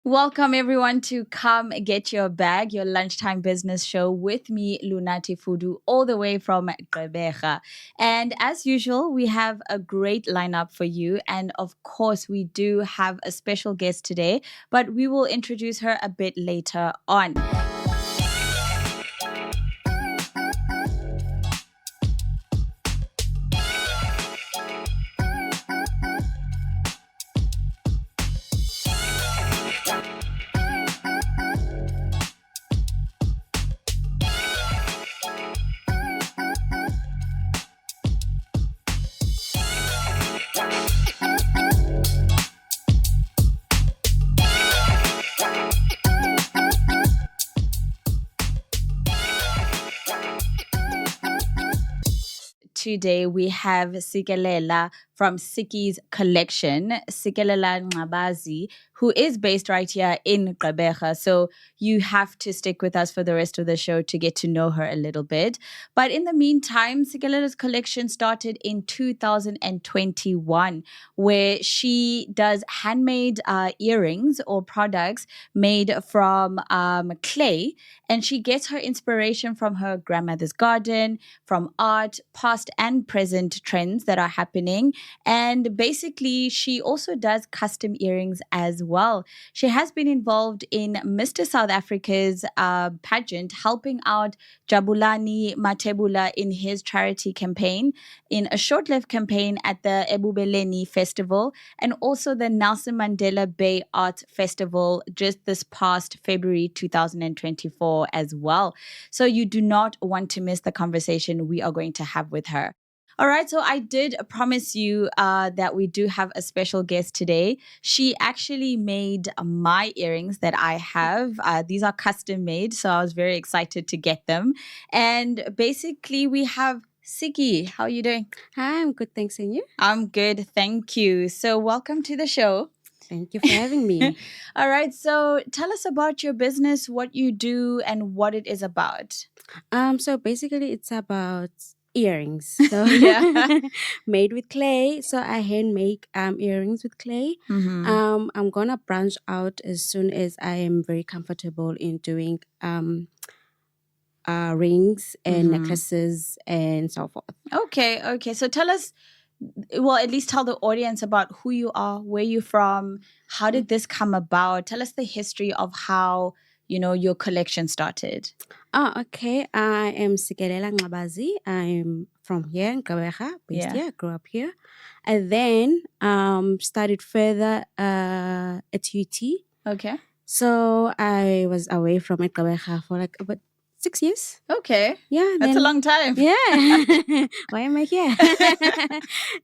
Welcome everyone to Come Get Your Bag, your lunchtime business show with me, Lunati Fudu, all the way from Gqeberha. And as usual, we have a great lineup for you. And of course, we do have a special guest today, but we will introduce her a bit later on. Today we have Sikelela from Sikie's collection, Sikelela Ngxabazi, who is based right here in Gqeberha. So you have to stick with us for the rest of the show to get to know her a little bit. But in the meantime, Sikelela's collection started in 2021, where she does handmade earrings or products made from clay. And she gets her inspiration from her grandmother's garden, from art, past and present trends that are happening. And basically, she also does custom earrings as well. She has been involved in Mr. South Africa's pageant, helping out Jabulani Matebula in his charity campaign, in a short-lived campaign at the Ebubeleni Festival, and also the Nelson Mandela Bay Art Festival just this past February 2024 as well. So you do not want to miss the conversation we are going to have with her. All right, so I did promise you that we do have a special guest today. She actually made my earrings that I have. These are custom made, so I was very excited to get them. And basically, we have Sikie. How are you doing? Hi, I'm good, thanks. And you? I'm good, thank you. So welcome to the show. Thank you for having me. All right, so tell us about your business, what you do, and what it is about. So basically it's about earrings. So Yeah. made with clay. So I hand make earrings with clay. Mm-hmm. I'm gonna branch out as soon as I am very comfortable in doing rings and necklaces and so forth. Okay. So tell us, well, at least tell the audience about who you are, where you're from, how did this come about? Tell us the history of how, your collection started. Okay. I am Sikelela Ngxabazi. I'm from here in Gqeberha, based here. I grew up here. And then studied further at UT. Okay. So I was away from Gqeberha for like about 6 years. Okay. Yeah. That's a long time. Yeah. Why am I here?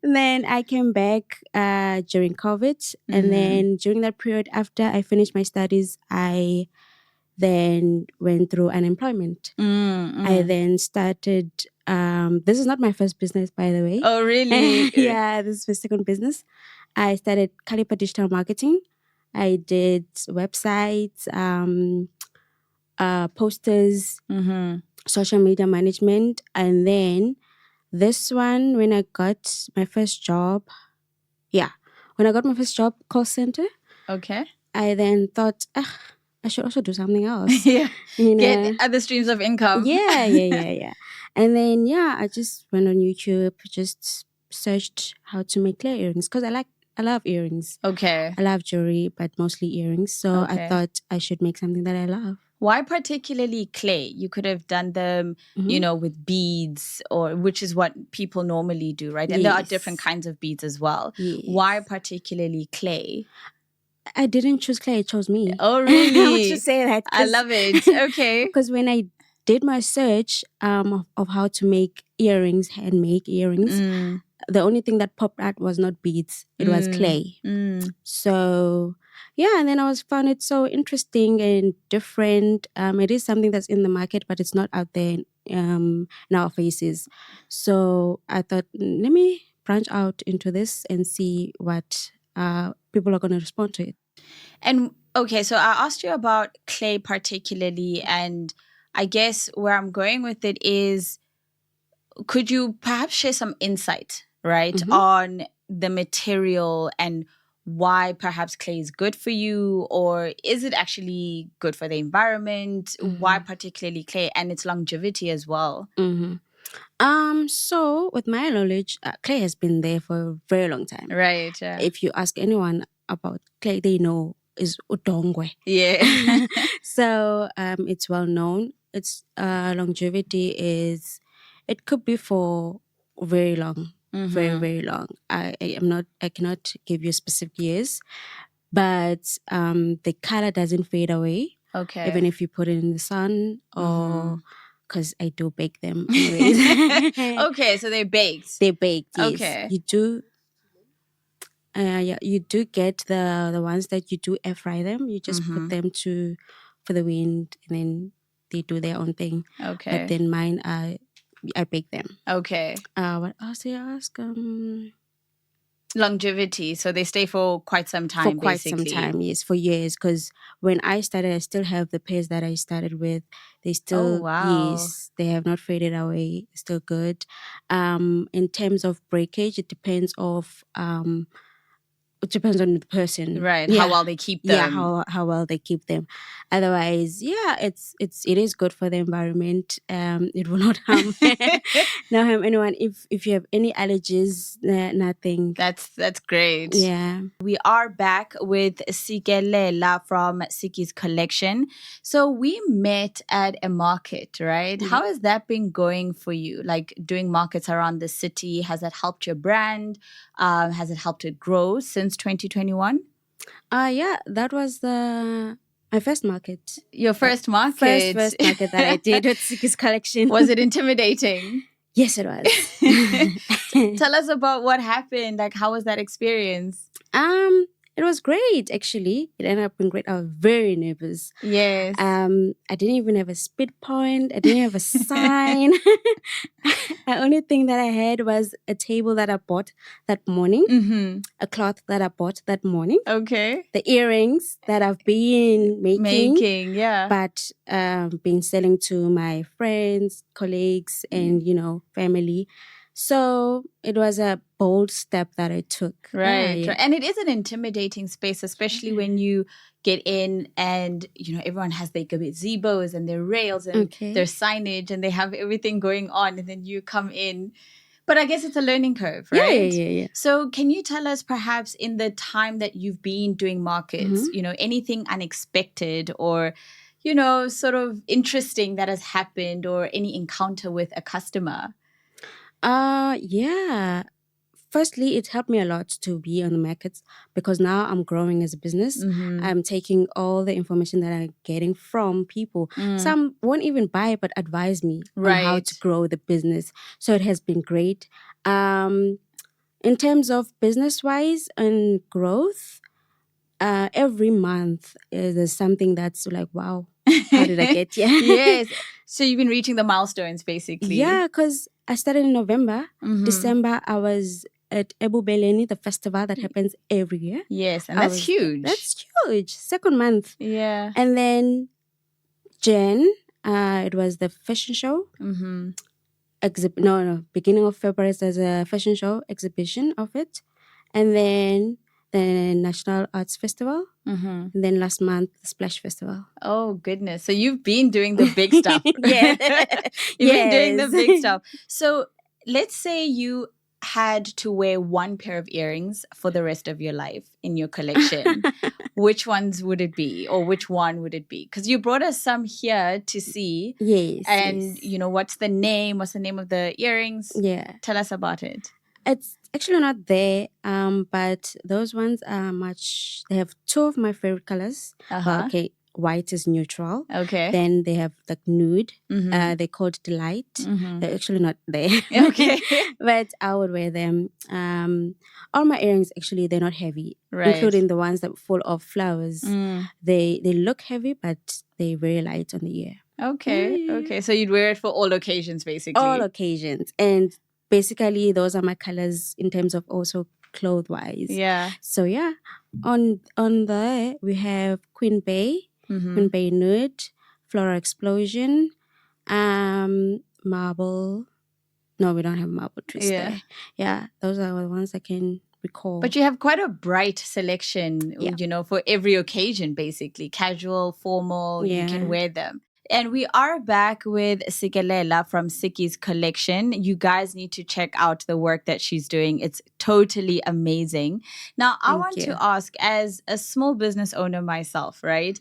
And then I came back during COVID. And then during that period, after I finished my studies, I then went through unemployment. I then started, this is not my first business, by the way. Oh, really? Yeah, this is my second business. I started Caliper Digital Marketing. I did websites, posters, social media management. And then this one, when I got my first job, call center. Okay. I then thought, I should also do something else. Yeah. Get other streams of income. Yeah. And then, I just went on YouTube, just searched how to make clay earrings because I love earrings. Okay. I love jewelry, but mostly earrings. So I thought I should make something that I love. Why particularly clay? You could have done them, with beads, or which is what people normally do, right? And there are different kinds of beads as well. Yes. Why particularly clay? I didn't choose clay, it chose me. Oh, really? I would just say that. I love it. Okay. Because when I did my search of how to make earrings, handmade earrings, the only thing that popped out was not beads, it was clay. So, and then I found it so interesting and different. It is something that's in the market, but it's not out there in our faces. So I thought, let me branch out into this and see what people are going to respond to it. And okay, so I asked you about clay particularly, and I guess where I'm going with it is, could you perhaps share some insight, right, on the material and why perhaps clay is good for you, or is it actually good for the environment? Why particularly clay and its longevity as well? So with my knowledge, clay has been there for a very long time. Right. Yeah. If you ask anyone about clay, they know is utongwe. Yeah. So it's well known. Its longevity is, it could be for very long, very, very long. I cannot give you specific years, but the color doesn't fade away. Okay. Even if you put it in the sun, or because I do bake them anyways. Okay, so they're baked. They're baked, yes. Okay. You do. Yeah, you do get the ones that you do air fry them. You just put them for the wind, and then they do their own thing. Okay. But then mine, I bake them. Okay. What else did I ask? Longevity, so they stay for quite some time. For quite some time, yes, for years. Because when I started, I still have the pairs that I started with. They still, yes, they have not faded away. Still good. In terms of breakage, it depends on the person, right? Yeah. How well they keep them. Yeah, how well they keep them. Otherwise, yeah, it is good for the environment. It will not harm not harm anyone. If you have any allergies, nothing. That's great. Yeah. We are back with Sikelela from Sikie's collection. So we met at a market, right? How has that been going for you? Like doing markets around the city, has that helped your brand? Has it helped it grow since 2021? Yeah, that was my first market. Your first market? First market that I did with Sikie's collection. Was it intimidating? Yes, it was. Tell us about what happened. Like, how was that experience? It was great, actually. It ended up being great. I was very nervous. Yes. I didn't even have a speed point. I didn't have a sign. The only thing that I had was a table that I bought that morning, a cloth that I bought that morning. Okay. The earrings that I've been making, yeah. but been selling to my friends, colleagues, and family. So it was a bold step that I took. Right. Yeah. And it is an intimidating space, especially when you get in and, everyone has their gazebos and their rails and their signage and they have everything going on, and then you come in. But I guess it's a learning curve, right? Yeah. So can you tell us perhaps in the time that you've been doing markets, anything unexpected or, sort of interesting that has happened, or any encounter with a customer? Yeah. Firstly, it helped me a lot to be on the markets, because now I'm growing as a business. I'm taking all the information that I'm getting from people. Some won't even buy, but advise me on how to grow the business. So it has been great. In terms of business-wise and growth, every month there's something that's like, wow, how did I get here? Yes. So you've been reaching the milestones, basically. Yeah, because I started in November. December, I was at Ebu Beleni, the festival that happens every year. Yes, and that's huge. That's huge. Second month. Yeah. And then Jan, it was the fashion show. Beginning of February, there's a fashion show exhibition of it. And then the National Arts Festival. And then last month, the Splash Festival. Oh, goodness. So you've been doing the big stuff. Yeah. You've been doing the big stuff. So let's say you had to wear one pair of earrings for the rest of your life in your collection. Which ones would it be, or which one would it be? Because you brought us some here to see. Yes. And, what's the name? What's the name of the earrings? Yeah. Tell us about it. It's actually not there, but those ones are they have two of my favorite colors. Okay, white is neutral. Okay. Then they have like nude. They're called Delight. They're actually not there. Okay. But I would wear them. All my earrings, actually, they're not heavy. Right. Including the ones that full of flowers. They look heavy, but they're very light on the ear. Okay. Okay. So you'd wear it for all occasions, basically. All occasions. And basically, those are my colors in terms of also clothes-wise. Yeah. So yeah, on there we have Queen Bey, Queen Bey Nude, Floral Explosion, Marble. No, we don't have Marble Twist there. Yeah, those are the ones I can recall. But you have quite a bright selection, you know, for every occasion, basically. Casual, formal, you can wear them. And we are back with Sikelela from Sikie's collection. You guys need to check out the work that she's doing. It's totally amazing. Now, I want to ask, as a small business owner myself, right?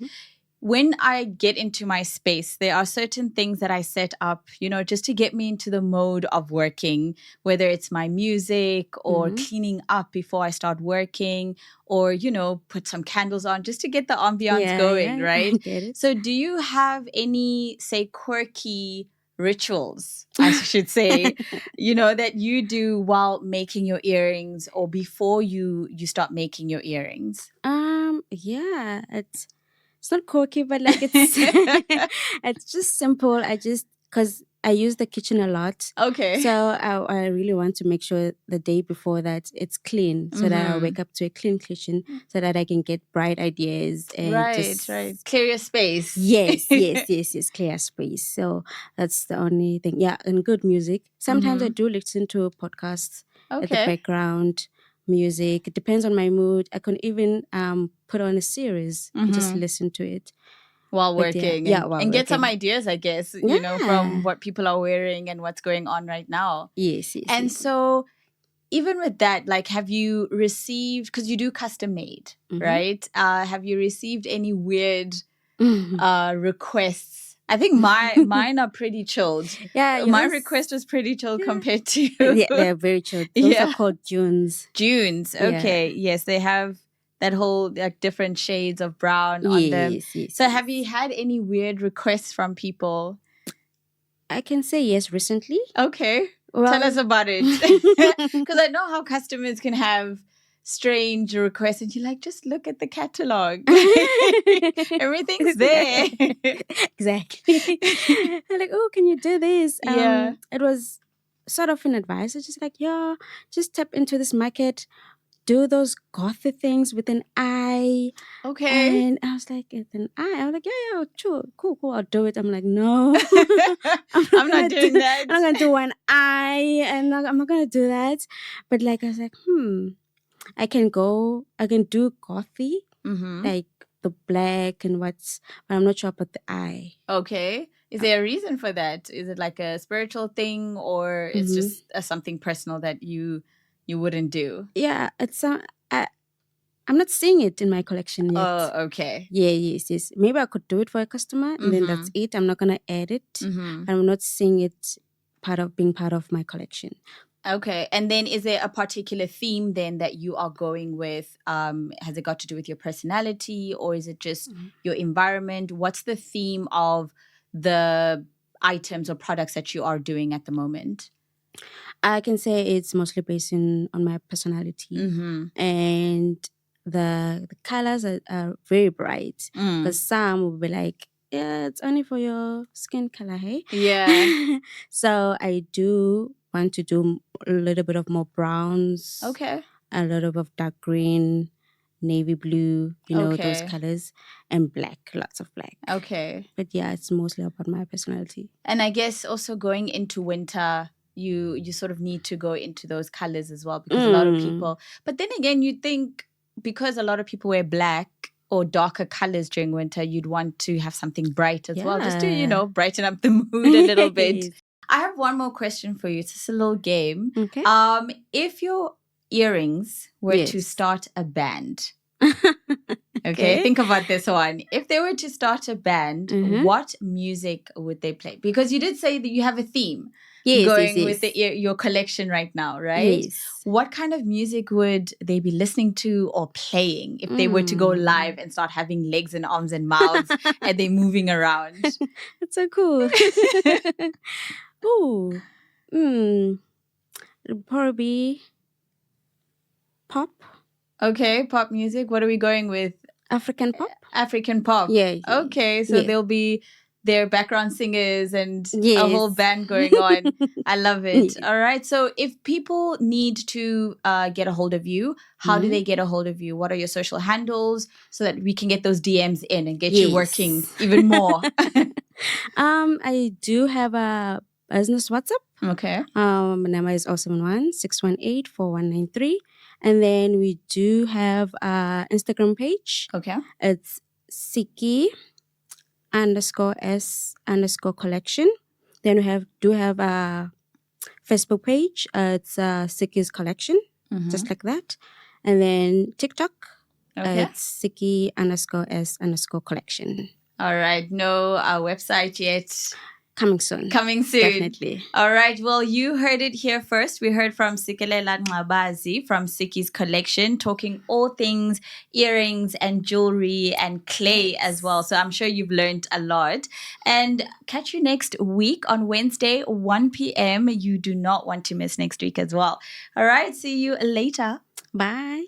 When I get into my space, there are certain things that I set up, you know, just to get me into the mode of working, whether it's my music or cleaning up before I start working, or, you know, put some candles on just to get the ambiance going, right? Get it. So do you have any, say, quirky rituals, I should say, you know, that you do while making your earrings or before you start making your earrings? Yeah, it's not quirky, but like it's it's just simple. Because I use the kitchen a lot. Okay. So I really want to make sure the day before that it's clean, so that I wake up to a clean kitchen, so that I can get bright ideas and right. Clear your space. Yes, clear space. So that's the only thing. Yeah, and good music. Sometimes I do listen to podcasts at the background. Music. It depends on my mood. I can even put on a series and just listen to it while working. And get some ideas, I guess, you know, from what people are wearing and what's going on right now. Yes. And so even with that, like, have you received, because you do custom made, right? Have you received any weird requests? I think mine are pretty chilled. Yeah, my request was pretty chilled compared to Yeah, they're very chilled. Those are called Junes. Junes, okay. Yes, they have that whole like different shades of brown on them. So have you had any weird requests from people? I can say yes, recently. Okay. Well, tell us about it. Because I know how customers can have strange requests and you're like, just look at the catalog. Everything's there. Exactly. I'm like, oh, can you do this? Yeah. It was sort of an advice. It's just like, yeah, just tap into this market, do those gothy things with an eye. Okay. And I was like, with an eye? I was like, yeah, sure, cool, I'll do it. I'm like, no. I'm not doing that. I'm not going to do one eye, and I'm not going to do that. But like, I was like, I can do gothy, like the black and but I'm not sure about the eye. Okay. Is there a reason for that? Is it like a spiritual thing, or it's just something personal that you wouldn't do? Yeah, it's I'm not seeing it in my collection yet. Oh, okay. Yeah, yes. Maybe I could do it for a customer, and then that's it. I'm not gonna add it. I'm not seeing it being part of my collection. Okay. And then is there a particular theme then that you are going with? Has it got to do with your personality, or is it just your environment? What's the theme of the items or products that you are doing at the moment? I can say it's mostly based on my personality. And the colors are very bright. Because some will be like, yeah, it's only for your skin color, hey? Yeah. So I do want to do a little bit of more browns. Okay. A little bit of dark green, navy blue, those colors, and black, lots of black. Okay. But yeah, it's mostly about my personality. And I guess also going into winter, you sort of need to go into those colors as well, because a lot of people, but then again, you'd think because a lot of people wear black or darker colors during winter, you'd want to have something bright as well, just to, brighten up the mood a little bit. I have one more question for you. It's just a little game. Okay. If your earrings were to start a band, okay, think about this one. If they were to start a band, what music would they play? Because you did say that you have a theme going with your collection right now, right? Yes. What kind of music would they be listening to or playing if they were to go live and start having legs and arms and mouths and they moving around? That's so cool. Ooh. It'll probably be pop. Okay, pop music. What are we going with? African pop. African pop. Yeah. Okay, so there'll be their background singers and a whole band going on. I love it. All right. So if people need to get a hold of you, how do they get a hold of you? What are your social handles so that we can get those DMs in and get you working even more? I do have a business WhatsApp. Okay. My number is 071-618-4193. And then we do have our Instagram page. Okay. It's Sikie_S_collection. Then we have a Facebook page. It's Sikie's collection, just like that. And then TikTok. Okay. It's Sikie_S_collection. All right. No website yet. Coming soon. Definitely. All right. Well, you heard it here first. We heard from Sikelela Ngxabazi from Sikie's collection, talking all things earrings and jewelry and clay as well. So I'm sure you've learned a lot. And catch you next week on Wednesday, 1 p.m. You do not want to miss next week as well. All right. See you later. Bye.